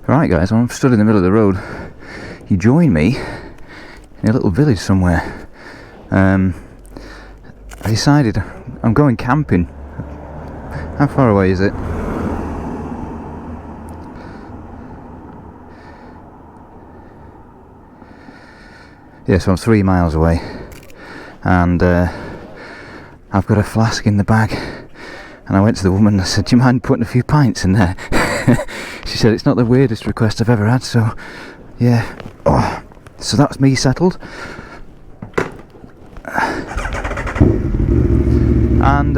Right guys, I'm stood in the middle of the road. You join me in a little village somewhere. I decided I'm going camping. How far away is it? Yeah, so I'm 3 miles away, and I've got a flask in the bag, and I went to the woman and I said, do you mind putting a few pints in there? She said it's not the weirdest request I've ever had, so yeah. Oh, so that's me settled. And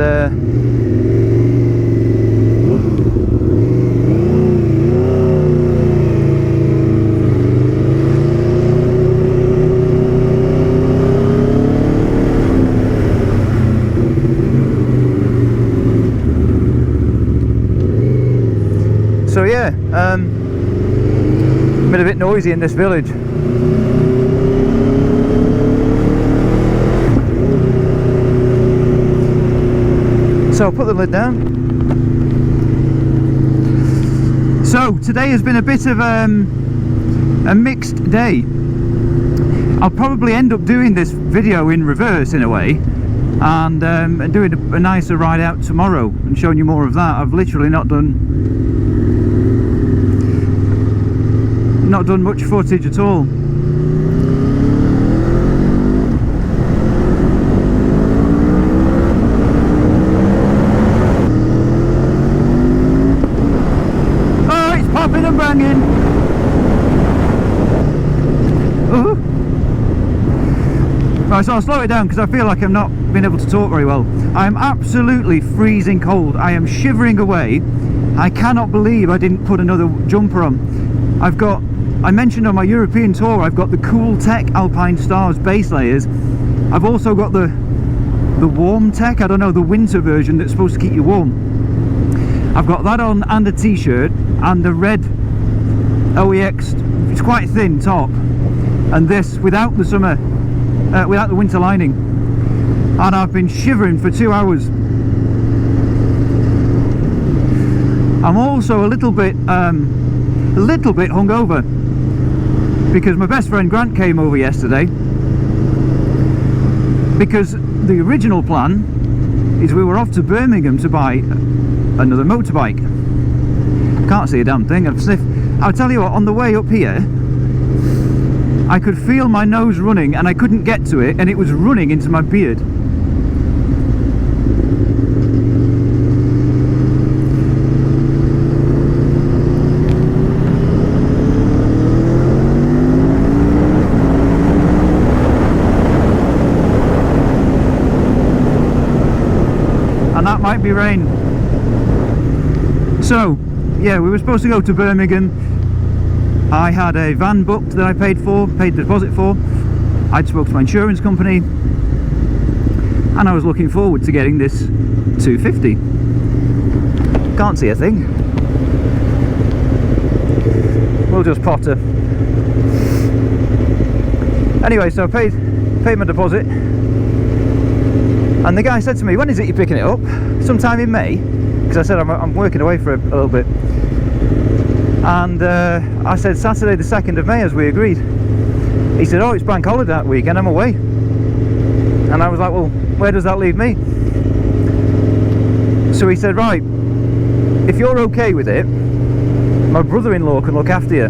so yeah, been a bit noisy in this village. So I'll put the lid down. So today has been a bit of a mixed day. I'll probably end up doing this video in reverse in a way, and doing a nicer ride out tomorrow and showing you more of that. I've literally not done much footage at all. Oh, it's popping and banging. Right, so I'll slow it down because I feel like I'm not being able to talk very well. I'm absolutely freezing cold. I am shivering away. I cannot believe I didn't put another jumper on. I mentioned on my European tour, I've got the Cool Tech Alpine Stars base layers. I've also got the Warm Tech, I don't know, the winter version that's supposed to keep you warm. I've got that on, and a t-shirt, and the red OEX, it's quite thin top, and this without the summer, without the winter lining. And I've been shivering for 2 hours. I'm also a little bit hungover, because my best friend Grant came over yesterday, because the original plan is we were off to Birmingham to buy another motorbike. Can't see a damn thing. I'll tell you what, on the way up here I could feel my nose running and I couldn't get to it, and it was running into my beard. That might be rain. So yeah, we were supposed to go to Birmingham. I had a van booked that I paid the deposit for. I'd spoke to my insurance company, and I was looking forward to getting this 250. Can't see a thing. We'll just potter. Anyway, so I paid my deposit. And the guy said to me, when is it you're picking it up? Sometime in May? Because I said I'm working away for a little bit. And I said Saturday the 2nd of May, as we agreed. He said, oh, it's bank holiday that weekend, I'm away. And I was like, well, where does that leave me? So he said, right, if you're okay with it, my brother-in-law can look after you.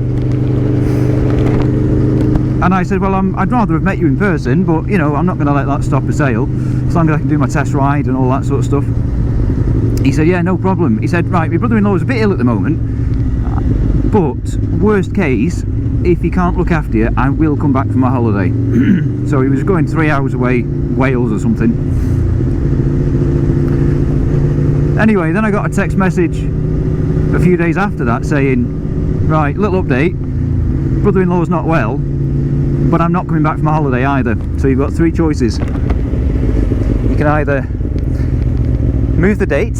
And I said, well, I'd rather have met you in person, but, you know, I'm not going to let that stop a sale, as long as I can do my test ride and all that sort of stuff. He said, yeah, no problem. He said, right, my brother-in-law is a bit ill at the moment, but worst case, if he can't look after you, I will come back from my holiday. So he was going 3 hours away, Wales or something. Anyway, then I got a text message a few days after that saying, right, little update, brother-in-law's not well, but I'm not coming back from my holiday either. So you've got 3 choices. You can either move the date,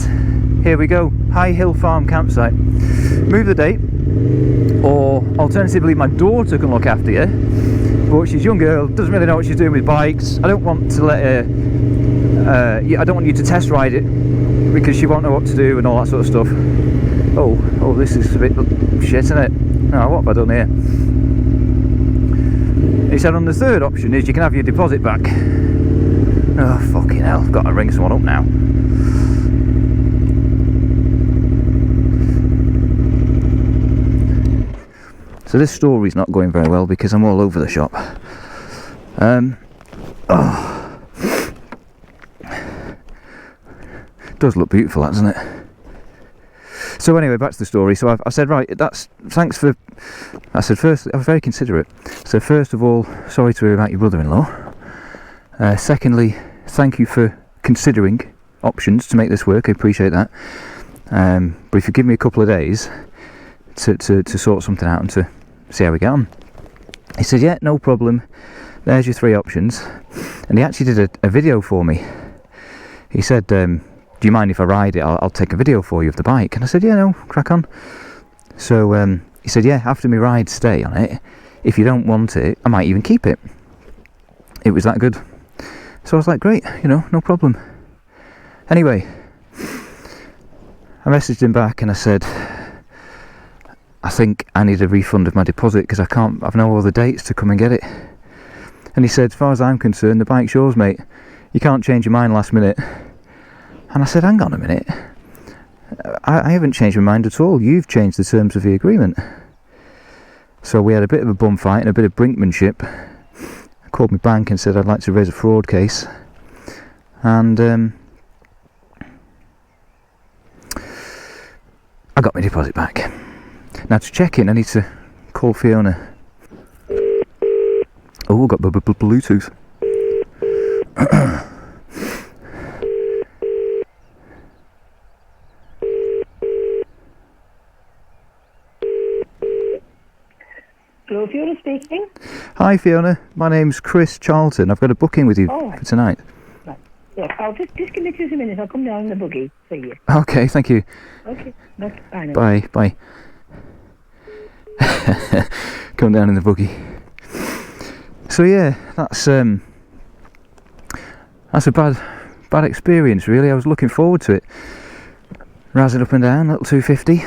here we go, High Hill Farm campsite, move the date, or alternatively my daughter can look after you, but she's a young girl, doesn't really know what she's doing with bikes. I don't want to let her, I don't want you to test ride it because she won't know what to do and all that sort of stuff. Oh, this is a bit shit, isn't it? Oh, what have I done here? He said on the 3rd option is you can have your deposit back. Oh, fucking hell, I've got to ring someone up now. So this story's not going very well because I'm all over the shop. Does look beautiful, that, doesn't it? So anyway, back to the story. So I said, right, thanks for... I said, first, I was very considerate. So first of all, sorry to hear about your brother-in-law. Secondly, thank you for considering options to make this work. I appreciate that. But if you give me a couple of days to sort something out and to see how we get on. He said, yeah, no problem. There's your 3 options. And he actually did a video for me. He said, do you mind if I ride it? I'll take a video for you of the bike. And I said, yeah, no, crack on. So he said, yeah, after me ride, stay on it. If you don't want it, I might even keep it. It was that good. So I was like, great, you know, no problem. Anyway, I messaged him back and I said, I think I need a refund of my deposit because I've no other dates to come and get it. And he said, as far as I'm concerned, the bike's yours, mate. You can't change your mind last minute. And I said, hang on a minute. I haven't changed my mind at all. You've changed the terms of the agreement. So we had a bit of a bum fight and a bit of brinkmanship. I called my bank and said I'd like to raise a fraud case. And I got my deposit back. Now to check in, I need to call Fiona. Oh, I've got Bluetooth. Hello, Fiona speaking. Hi Fiona, my name's Chris Charlton. I've got a booking with you for tonight. Right. Yeah, I'll just give me 2 minutes. I'll come down in the buggy for you. Okay, thank you. Okay, bye now. Bye. Come down in the buggy. So yeah, that's a bad experience really. I was looking forward to it. Razzing up and down, little 250.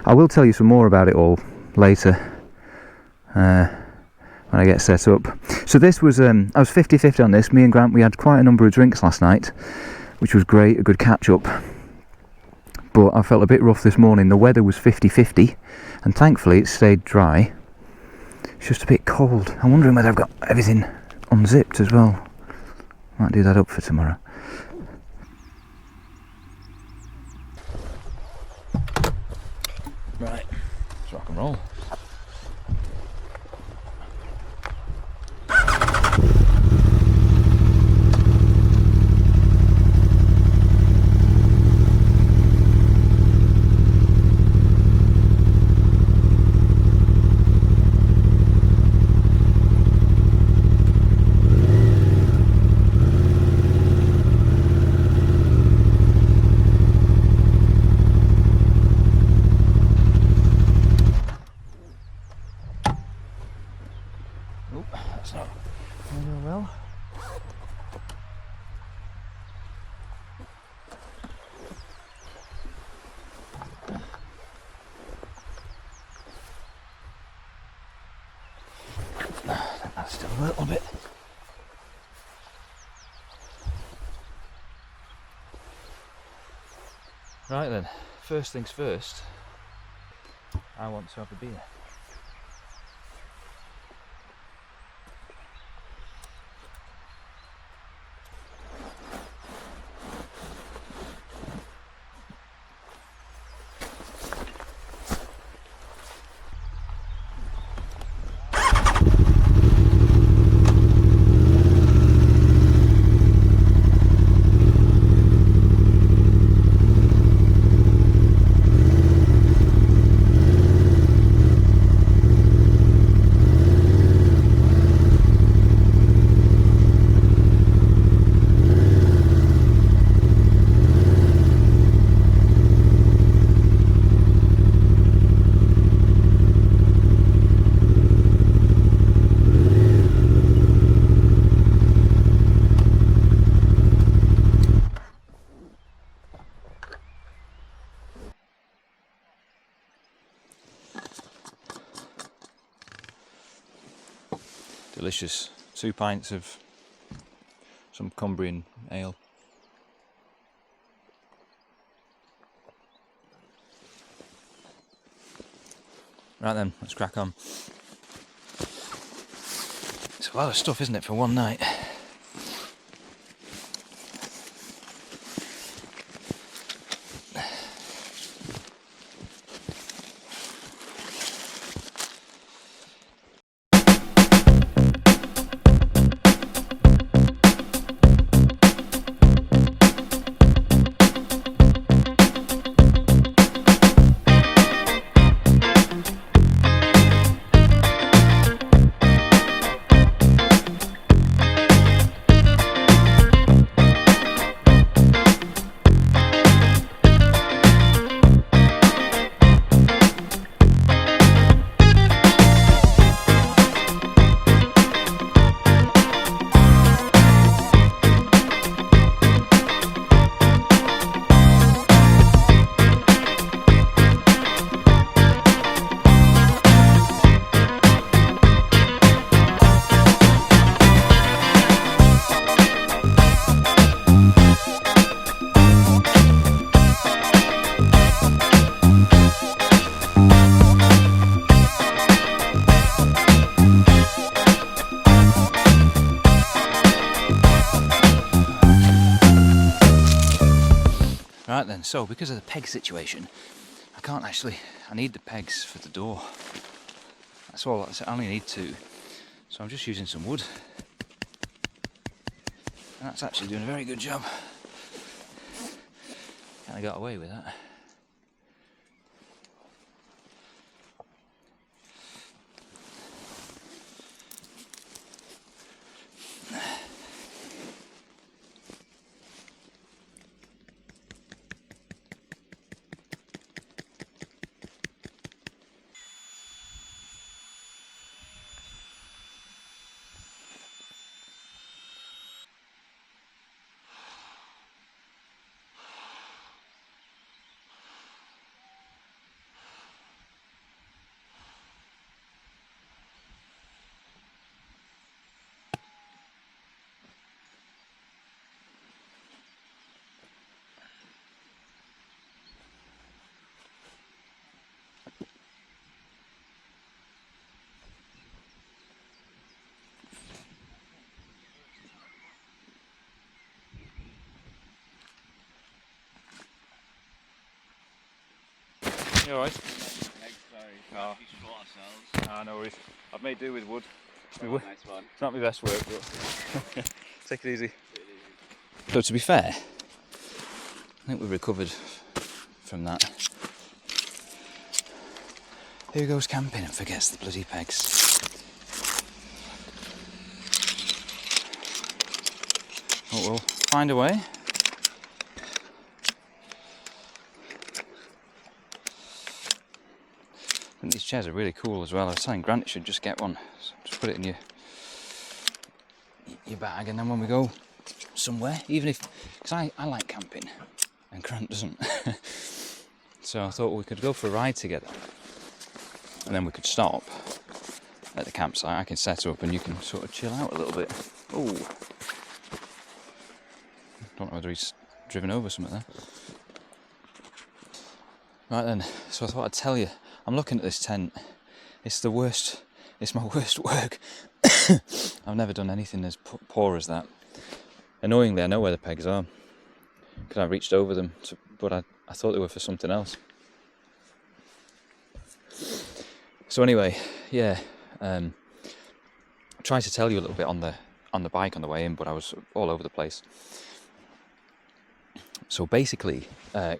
I will tell you some more about it all later when I get set up. So this was, I was 50-50 on this. Me and Grant, we had quite a number of drinks last night, which was great, a good catch up. But I felt a bit rough this morning. The weather was 50-50 and thankfully it stayed dry. It's just a bit cold. I'm wondering whether I've got everything unzipped as well. Might do that up for tomorrow. Right, so I can and roll. Oh, that's not going well. That's still a little bit. Right then, first things first, I want to have a beer. Delicious. 2 pints of some Cumbrian ale. Right then, let's crack on. It's a lot of stuff, isn't it, for one night? Right then, so because of the peg situation, I need the pegs for the door. That's all, I only need 2. So I'm just using some wood. And that's actually doing a very good job. Kinda got away with that. You alright? Oh. We shot ourselves. Ah, no worries. I've made do with wood. Oh, nice one. It's not my best work, but take it easy. So to be fair, I think we recovered from that. Who goes camping and forgets the bloody pegs? Oh, we'll find a way. I think these chairs are really cool as well. I was telling Grant you should just get one. So just put it in your bag, and then when we go somewhere, even if, because I like camping and Grant doesn't, so I thought we could go for a ride together, and then we could stop at the campsite. I can set up and you can sort of chill out a little bit. Oh, don't know whether he's driven over something there. Right then, so I thought I'd tell you, I'm looking at this tent. It's the worst, it's my worst work. I've never done anything as poor as that. Annoyingly, I know where the pegs are because I reached over them, but I thought they were for something else. So anyway, yeah, I tried to tell you a little bit on the bike on the way in, but I was all over the place. So basically,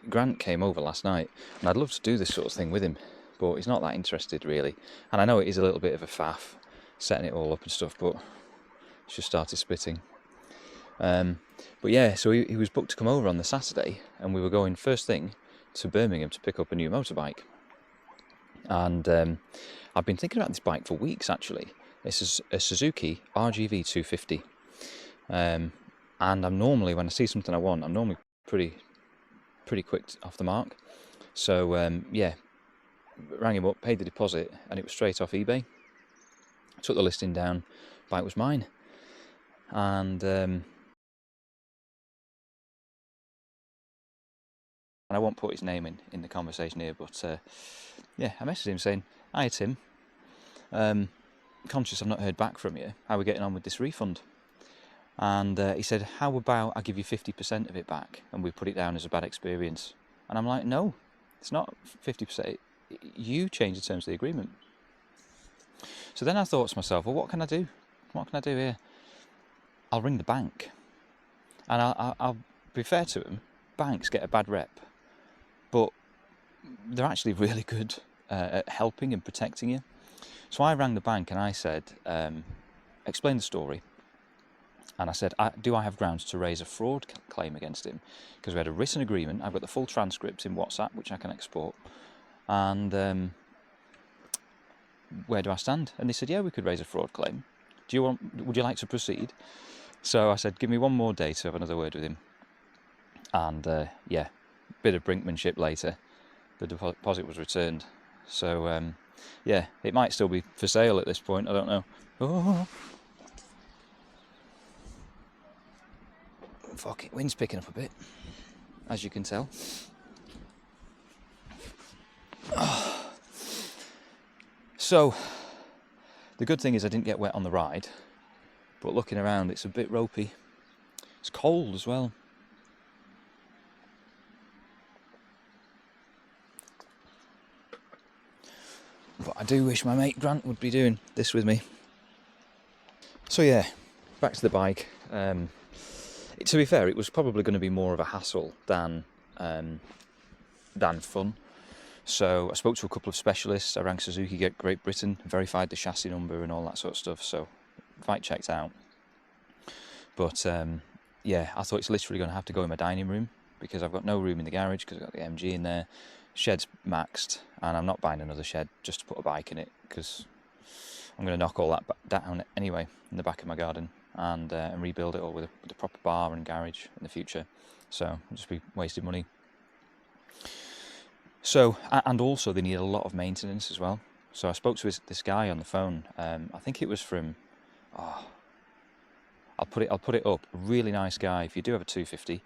Grant came over last night, and I'd love to do this sort of thing with him, but he's not that interested really. And I know it is a little bit of a faff, setting it all up and stuff, but it's just started spitting. But yeah, so he was booked to come over on the Saturday, and we were going first thing to Birmingham to pick up a new motorbike. And I've been thinking about this bike for weeks actually. This is a Suzuki RGV 250. And I'm normally, when I see something I want, I'm normally pretty quick off the mark. So yeah, rang him up, paid the deposit, and it was straight off eBay. Took the listing down, bike was mine. And I won't put his name in the conversation here, but yeah, I messaged him saying, "Hi Tim, conscious I've not heard back from you, how are we getting on with this refund?" And he said, "How about I give you 50% of it back and we put it down as a bad experience?" And I'm like, "No, it's not 50%. You changed the terms of the agreement." So then I thought to myself, well, what can I do? What can I do here? I'll ring the bank. And I'll be fair to them, banks get a bad rep, but they're actually really good at helping and protecting you. So I rang the bank and I said, explain the story. And I said, do I have grounds to raise a fraud claim against him? Because we had a written agreement. I've got the full transcript in WhatsApp, which I can export. And where do I stand? And they said, yeah, we could raise a fraud claim. Would you like to proceed? So I said, give me one more day to have another word with him. And yeah, bit of brinkmanship later, the deposit was returned. So yeah, it might still be for sale at this point, I don't know. Oh. Fuck it, wind's picking up a bit, as you can tell. Oh. So, the good thing is I didn't get wet on the ride, but looking around it's a bit ropey. It's cold as well. But I do wish my mate Grant would be doing this with me. So yeah, back to the bike. To be fair, it was probably going to be more of a hassle than fun. So I spoke to a couple of specialists. I rang Suzuki Great Britain, verified the chassis number and all that sort of stuff. So bike checked out. But yeah, I thought it's literally going to have to go in my dining room because I've got no room in the garage because I've got the MG in there. Shed's maxed, and I'm not buying another shed just to put a bike in it because I'm going to knock all that down anyway in the back of my garden and rebuild it all with a proper bar and garage in the future. So I'll just be wasting money. So, and also they need a lot of maintenance as well. So I spoke to this guy on the phone. I think it was from, I'll put it up. A really nice guy. If you do have a 250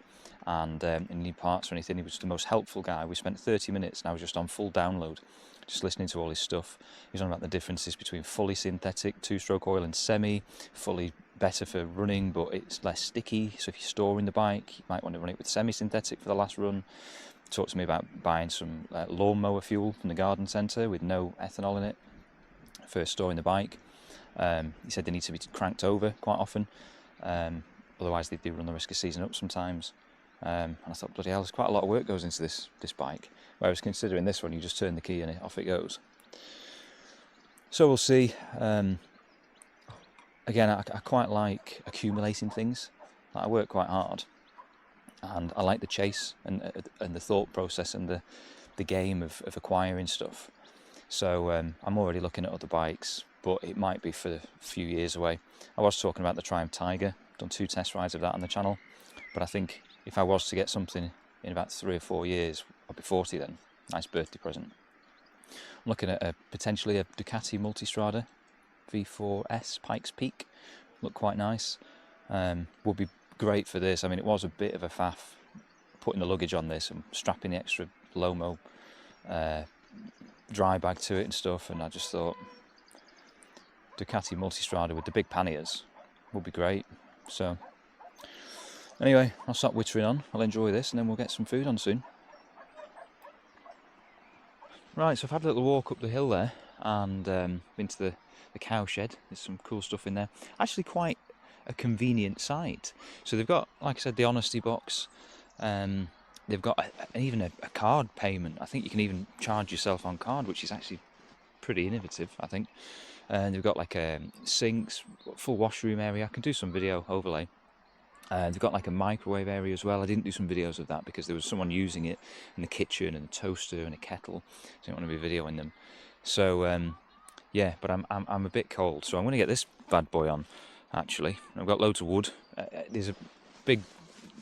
and you need parts or anything, he was the most helpful guy. We spent 30 minutes and I was just on full download, just listening to all his stuff. He was on about the differences between fully synthetic 2-stroke oil and semi. Fully better for running, but it's less sticky. So if you're storing the bike, you might want to run it with semi-synthetic for the last run. talked to me about buying some lawnmower fuel from the garden centre with no ethanol in it. First storing the bike. He said they need to be cranked over quite often, otherwise they do run the risk of seizing up sometimes. And I thought, bloody hell, there's quite a lot of work goes into this bike. Whereas considering this one, you just turn the key and off it goes. So we'll see. Again, I quite like accumulating things. I work quite hard, and I like the chase and the thought process and the game of acquiring stuff. So I'm already looking at other bikes, but it might be for a few years away. I was talking about the Triumph Tiger, done 2 test rides of that on the channel, but I think if I was to get something in about 3 or 4 years, I'll be 40 then. Nice birthday present. I'm looking at potentially a Ducati Multistrada V4S Pikes Peak. Look quite nice. Would be great for this. I mean, it was a bit of a faff putting the luggage on this and strapping the extra Lomo dry bag to it and stuff, and I just thought Ducati Multistrada with the big panniers would be great. So anyway, I'll stop wittering on, I'll enjoy this, and then we'll get some food on soon. Right, so I've had a little walk up the hill there, and been to the cow shed. There's some cool stuff in there. Actually quite a convenient site. So they've got, like I said, the honesty box. They've got even a card payment. I think you can even charge yourself on card, which is actually pretty innovative, I think. And they've got like sinks, full washroom area. I can do some video overlay. They've got like a microwave area as well. I didn't do some videos of that because there was someone using it in the kitchen, and a toaster and a kettle. So I didn't want to be videoing them. So yeah, but I'm a bit cold, so I'm going to get this bad boy on. Actually, I've got loads of wood. There's a big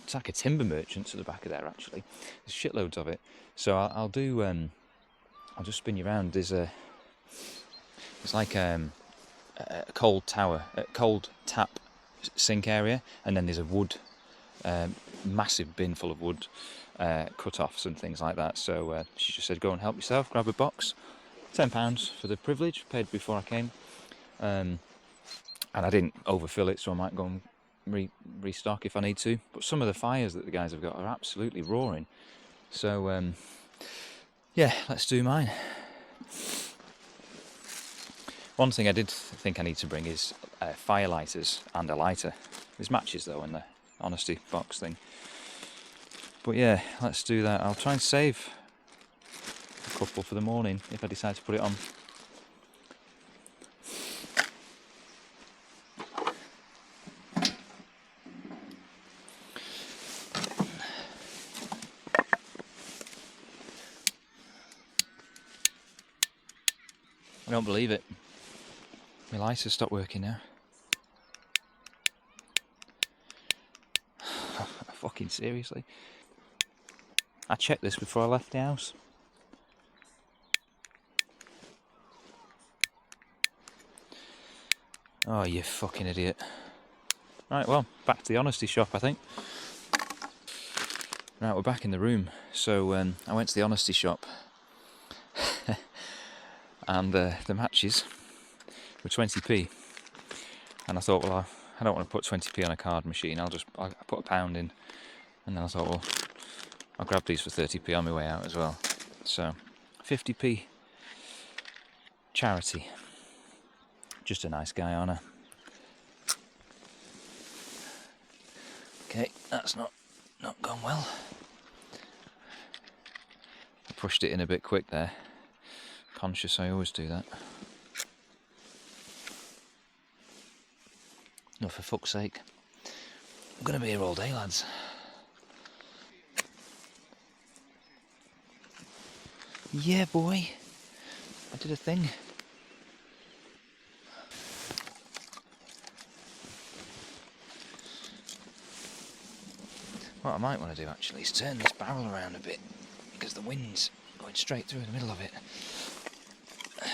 sack of timber merchants at the back of there. Actually, there's shitloads of it. So I'll do. I'll just spin you around. It's like a cold tap sink area, and then there's a wood, massive bin full of wood cut-offs and things like that. So she just said, go and help yourself, grab a box. £10 for the privilege, paid before I came. And I didn't overfill it, so I might go and restock if I need to. But some of the fires that the guys have got are absolutely roaring. So yeah, let's do mine. One thing I did think I need to bring is fire lighters and a lighter. There's matches though in the honesty box thing. But yeah, let's do that. I'll try and save a couple for the morning if I decide to put it on. I don't believe it. My lighter's stopped working now. Fucking seriously. I checked this before I left the house. Oh, you fucking idiot. Right, well, back to the honesty shop, I think. Right, we're back in the room. So I went to the honesty shop and the matches were 20p. And I thought, well, I don't want to put 20p on a card machine. I'll put £1 in. And then I thought, well, I'll grab these for 30p on my way out as well. So 50p charity. Just a nice guy, aren't I? Okay, that's not gone well. I pushed it in a bit quick there. Conscious, I always do that. No, for fuck's sake. I'm going to be here all day, lads. Yeah, boy. I did a thing. What I might want to do actually is turn this barrel around a bit, because the wind's going straight through the middle of it. I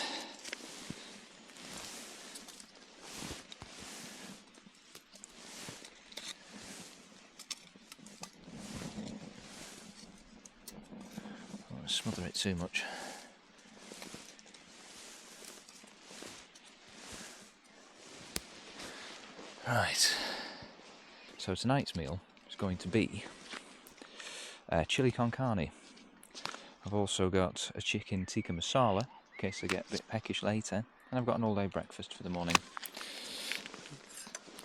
don't want to smother it too much. Right, so tonight's meal is going to be chili con carne. I've also got a chicken tikka masala, in case I get a bit peckish later. And I've got an all-day breakfast for the morning.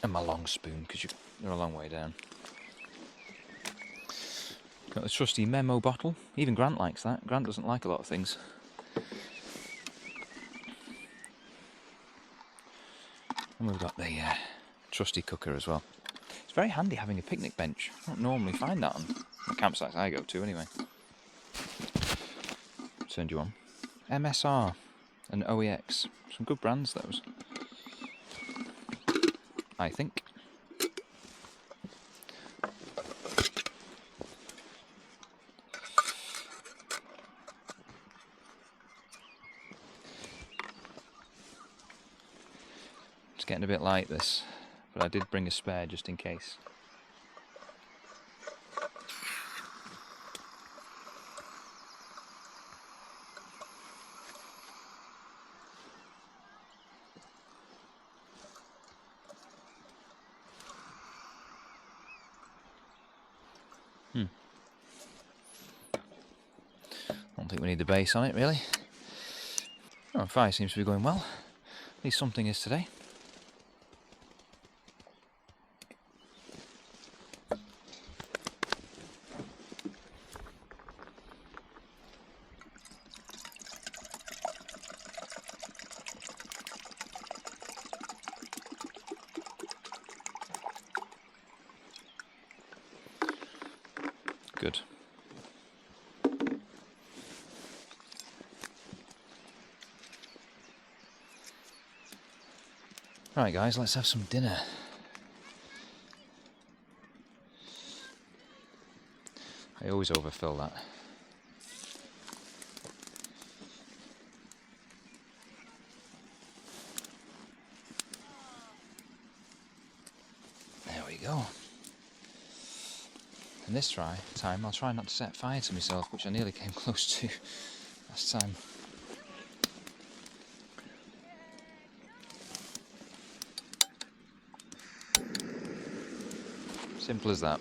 And my long spoon, because you're a long way down. Got the trusty memo bottle. Even Grant likes that. Grant doesn't like a lot of things. And we've got the trusty cooker as well. It's very handy having a picnic bench. I don't normally find that on the campsites I go to anyway. Turned you on. MSR and OEX. Some good brands, those. I think. It's getting a bit light, this, but I did bring a spare just in case. I don't think we need the base on it, really. Oh, fire seems to be going well. At least something is today. Good. Right guys, let's have some dinner. I always overfill that. There we go. And this time I'll try not to set fire to myself, which I nearly came close to last time. Simple as that.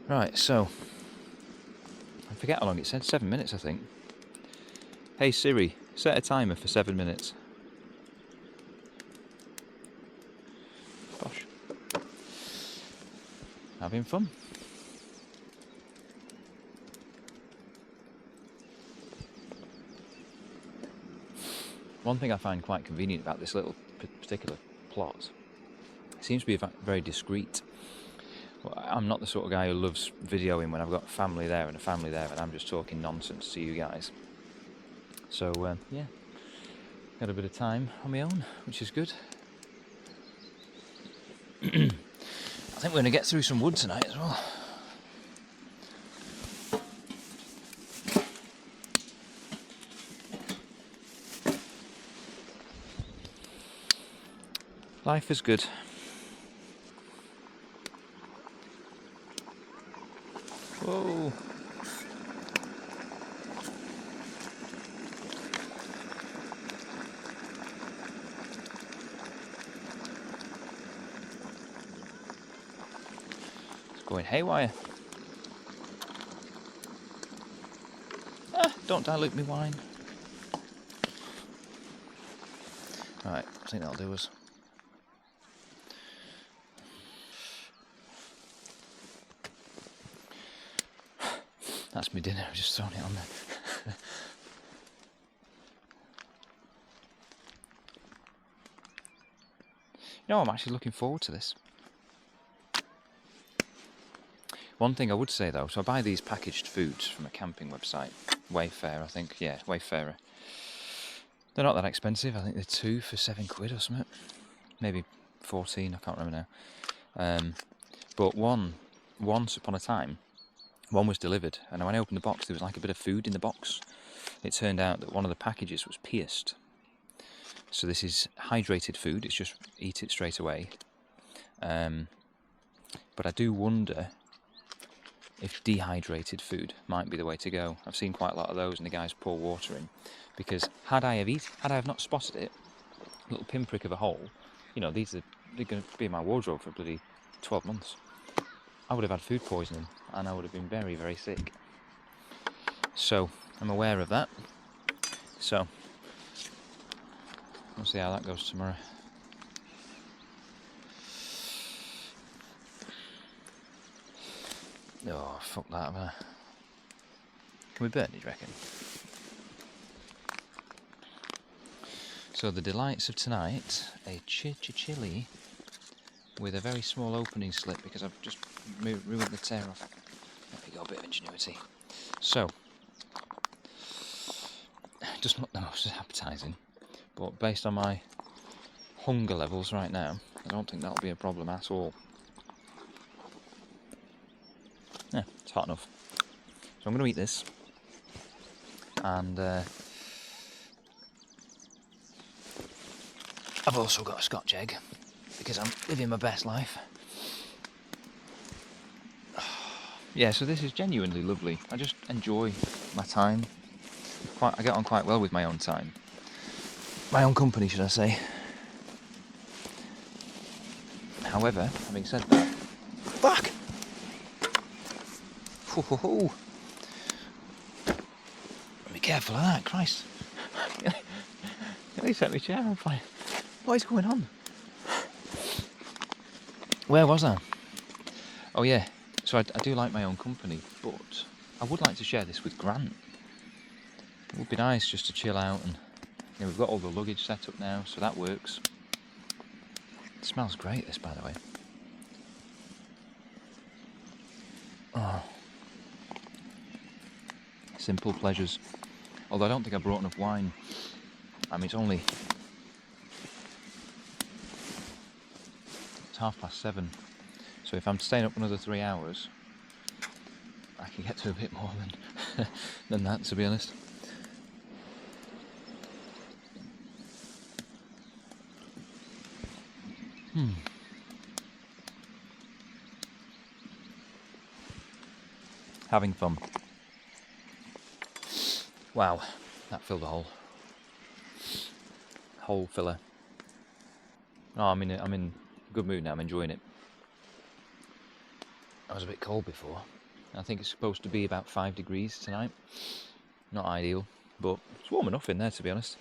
Right, so I forget how long it said, 7 minutes I think. Hey Siri, set a timer for 7 minutes. Gosh. Having fun. One thing I find quite convenient about this little particular plot, it seems to be very discreet. Well, I'm not the sort of guy who loves videoing when I've got family there and a family there and I'm just talking nonsense to you guys. So yeah, got a bit of time on my own, which is good. I think we're going to get through some wood tonight as well. Life is good. Whoa. It's going haywire. Ah, don't dilute me wine. Right, I think that'll do us. That's my dinner, I've just thrown it on there. You know, I'm actually looking forward to this. One thing I would say though, so I buy these packaged foods from a camping website, Wayfair I think, yeah, Wayfarer. They're not that expensive, I think they're 2 for £7 or something. Maybe 14, I can't remember now. But once upon a time, one was delivered, and when I opened the box there was like a bit of food in the box. It turned out that one of the packages was pierced. So this is hydrated food, it's just eat it straight away. But I do wonder if dehydrated food might be the way to go. I've seen quite a lot of those, and the guys pour water in, because had I have not spotted it, a little pinprick of a hole, you know, they're going to be in my wardrobe for bloody 12 months. I would have had food poisoning, and I would have been very, very sick. So I'm aware of that. So we'll see how that goes tomorrow. Oh, fuck that. Can we burn it, do you reckon? So the delights of tonight, a chili with a very small opening slit, because I've just ruined the tear off. There we go, a bit of ingenuity. So, just not the most appetising, but based on my hunger levels right now, I don't think that'll be a problem at all. Yeah, it's hot enough. So I'm going to eat this, and I've also got a Scotch egg, because I'm living my best life. Yeah, so this is genuinely lovely. I just enjoy my time. I get on quite well with my own time. My own company, should I say. However, having said that... Fuck! Ho. Be careful of that, Christ. They set my chair on fire. What is going on? Where was I? Oh yeah, so I do like my own company, but I would like to share this with Grant. It would be nice just to chill out, and you know, we've got all the luggage set up now, so that works. It smells great, this, by the way. Oh. Simple pleasures. Although I don't think I brought enough wine. I mean, it's 7:30. So if I'm staying up another 3 hours, I can get to a bit more than that, to be honest. Having fun. Wow, that filled a hole filler. Oh, I'm in a good mood now. I'm enjoying it. I was a bit cold before. I think it's supposed to be about 5 degrees tonight. Not ideal, but it's warm enough in there, to be honest.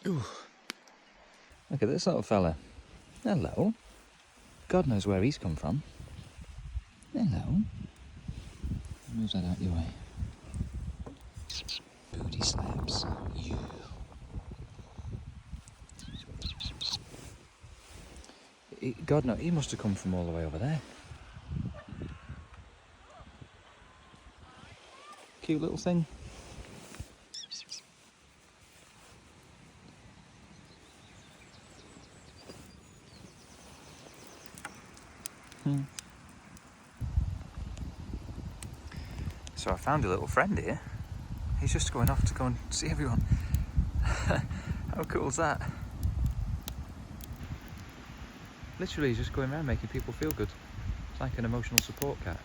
Ooh. Look at this little fella. Hello. God knows where he's come from. Hello. Move that out your way. Booty slaps. You. God knows, he must have come from all the way over there. Cute little thing. So I found a little friend here. He's just going off to go and see everyone. How cool is that? Literally, he's just going around making people feel good. It's like an emotional support cat.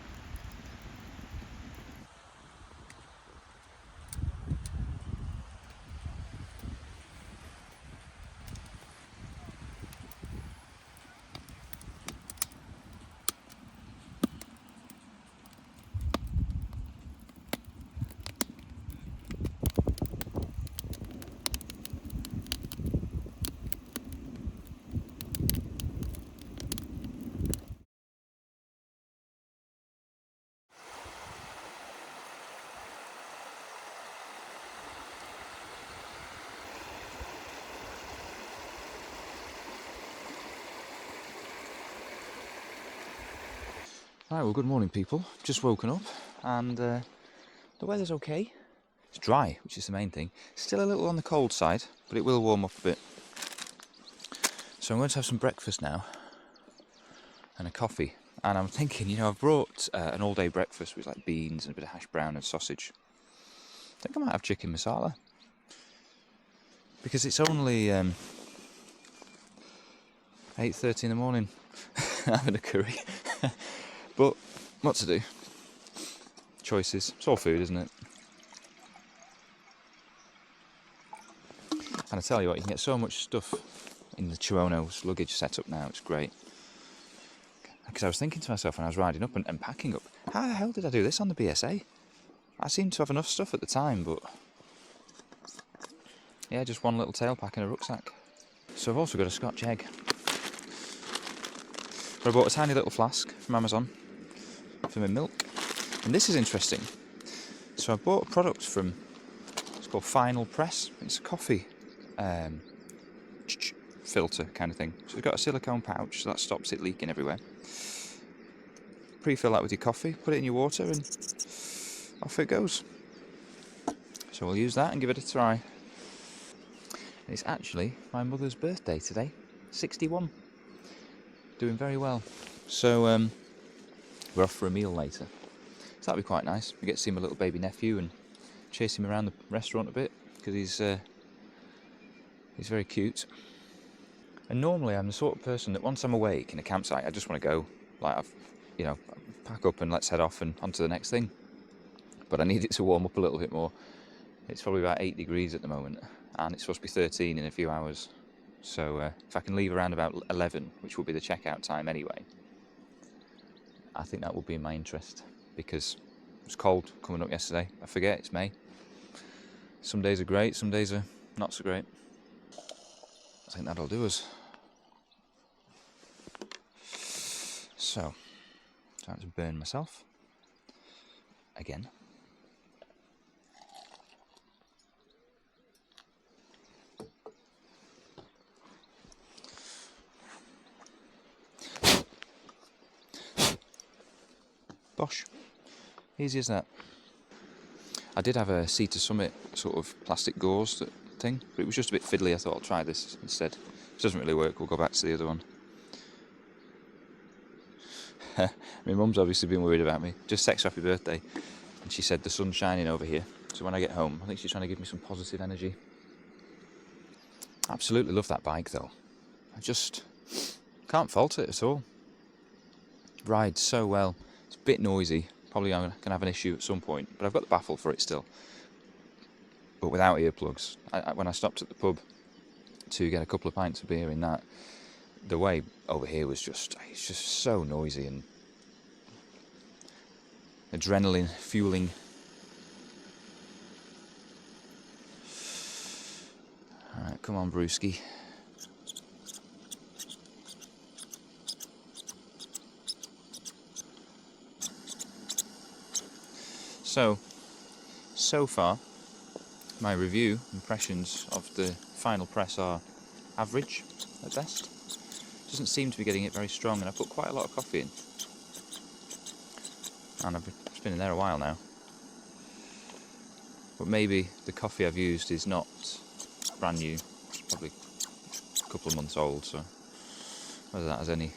Right, well, good morning, people. Just woken up, and the weather's okay. It's dry, which is the main thing. Still a little on the cold side, but it will warm up a bit. So I'm going to have some breakfast now, and a coffee. And I'm thinking, you know, I've brought an all-day breakfast with like beans and a bit of hash brown and sausage. I think I might have chicken masala, because it's only 8:30 in the morning. having a curry. But what to do? Choices. It's all food, isn't it? And I tell you what, you can get so much stuff in the Tuono's luggage setup now. It's great. Because I was thinking to myself when I was riding up and packing up, how the hell did I do this on the BSA? I seemed to have enough stuff at the time, but yeah, just one little tail pack and a rucksack. So I've also got a Scotch egg. But I bought a tiny little flask from Amazon for my milk. And this is interesting. So I bought a product from, it's called Final Press. It's a coffee filter kind of thing. So it's got a silicone pouch, so that stops it leaking everywhere. Pre-fill that with your coffee, put it in your water, and off it goes. So we'll use that and give it a try. And it's actually my mother's birthday today, 61. Doing very well. So we're off for a meal later. So that'll be quite nice. We get to see my little baby nephew and chase him around the restaurant a bit because he's very cute. And normally I'm the sort of person that once I'm awake in a campsite, I just want to go. Like pack up and let's head off and on to the next thing. But I need it to warm up a little bit more. It's probably about 8 degrees at the moment, and it's supposed to be 13 in a few hours. So if I can leave around about 11, which will be the checkout time anyway, I think that will be in my interest, because it was cold coming up yesterday. I forget it's May. Some days are great, some days are not so great. I think that'll do us. So, time to burn myself again. Bosh. Easy as that. I did have a Sea to Summit sort of plastic gauze thing, but it was just a bit fiddly. I thought I'll try this instead. If it doesn't really work, we'll go back to the other one. My mum's obviously been worried about me. Just text happy birthday, and she said the sun's shining over here. So when I get home, I think she's trying to give me some positive energy. Absolutely love that bike though. I just can't fault it at all. Rides so well. It's a bit noisy. Probably I'm going to have an issue at some point, but I've got the baffle for it still. But without earplugs. When I stopped at the pub to get a couple of pints of beer in that, the way over here was it's just so noisy and adrenaline fueling. Alright, come on, brewski. So far, my review impressions of the Final Press are average at best. Doesn't seem to be getting it very strong, and I put quite a lot of coffee in. And it's been in there a while now. But maybe the coffee I've used is not brand new. It's probably a couple of months old, so whether that has any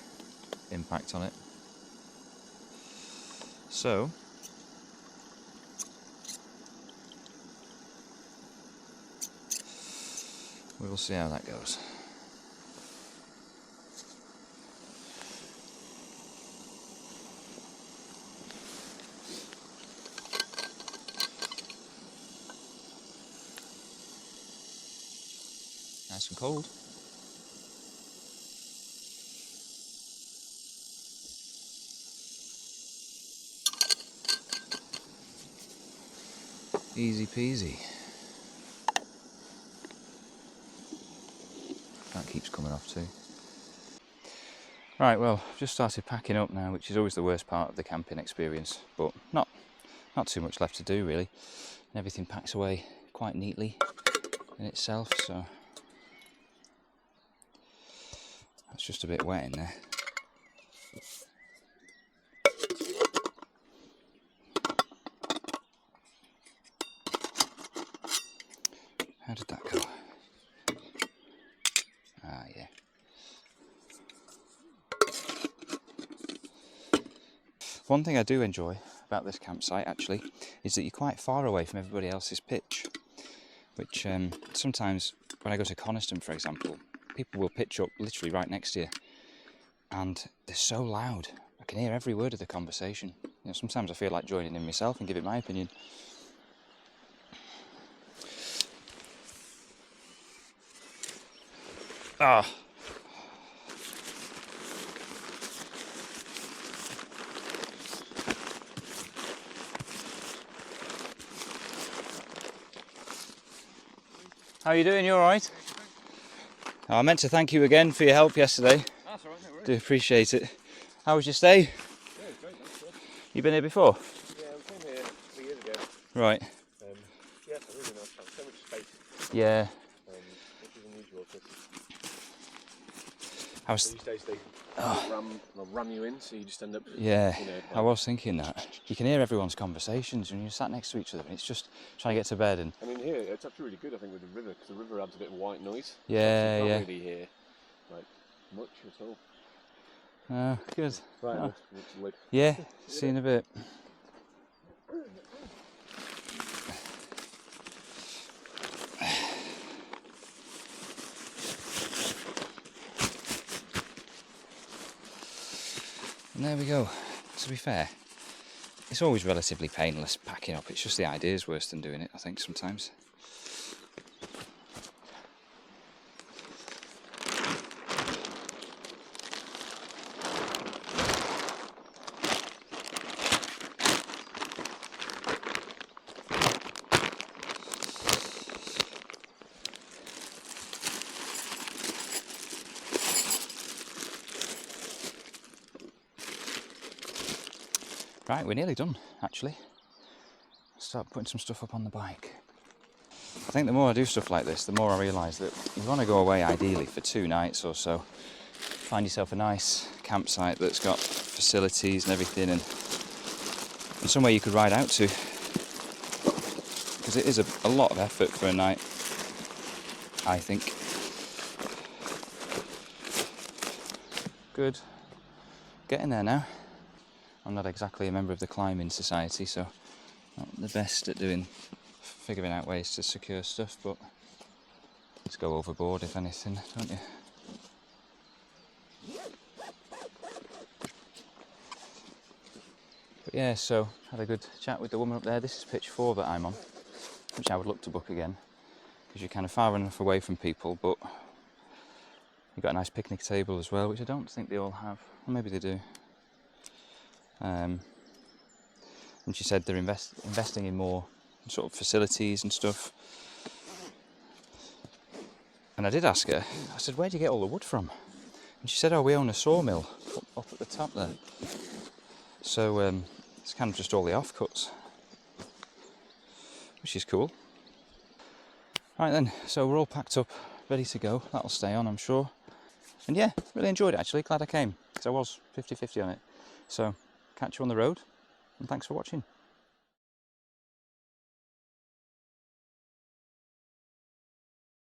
impact on it. So we will see how that goes. Nice and cold. Easy peasy. That keeps coming off too. Right, well, I've just started packing up now, which is always the worst part of the camping experience, but not too much left to do really. And everything packs away quite neatly in itself, so that's just a bit wet in there. How did that go? Ah, yeah. One thing I do enjoy about this campsite actually is that you're quite far away from everybody else's pitch, which sometimes when I go to Coniston, for example, people will pitch up literally right next to you, and they're so loud. I can hear every word of the conversation. You know, sometimes I feel like joining in myself and giving my opinion. Ah. How are you doing? You alright? Oh, I meant to thank you again for your help yesterday. That's alright, no worries. Do appreciate it. How was your stay? Yeah, it's great, thanks. Yeah, You been here before? we came here 3 years ago. Right. Yeah, it's a really nice place. So much space, Yeah. which is unusual because I was. these days they'll ram you in, so you just end up. Yeah. You know, like, I was thinking that you can hear everyone's conversations when you're sat next to each other, and it's just trying to get to bed. And I mean, here it's actually really good, I think, with the river, because the river adds a bit of white noise. yeah, So you yeah. can't really hear like much at all. Good. Right, Oh. let's look. Yeah. See you in a bit. And there we go. To be fair, it's always relatively painless packing up. It's just the idea is worse than doing it, I think, sometimes. Right, we're nearly done, actually. Start putting some stuff up on the bike. I think the more I do stuff like this, the more I realise that you want to go away ideally for 2 nights or so. Find yourself a nice campsite that's got facilities and everything, and somewhere you could ride out to. Because it is a lot of effort for a night, I think. Good. Getting there now. I'm not exactly a member of the climbing society, so not the best at figuring out ways to secure stuff, but just go overboard if anything, don't you? But yeah, so had a good chat with the woman up there. This is pitch 4 that I'm on, which I would look to book again, because you're kind of far enough away from people, but you've got a nice picnic table as well, which I don't think they all have, or maybe they do. And she said they're investing in more sort of facilities and stuff. And I did ask her, I said, where do you get all the wood from? And she said, oh, we own a sawmill up at the top there. So it's kind of just all the offcuts, which is cool. Right then, so we're all packed up, ready to go. That'll stay on, I'm sure. And yeah, really enjoyed it actually, glad I came, because I was 50-50 on it. So catch you on the road, and thanks for watching.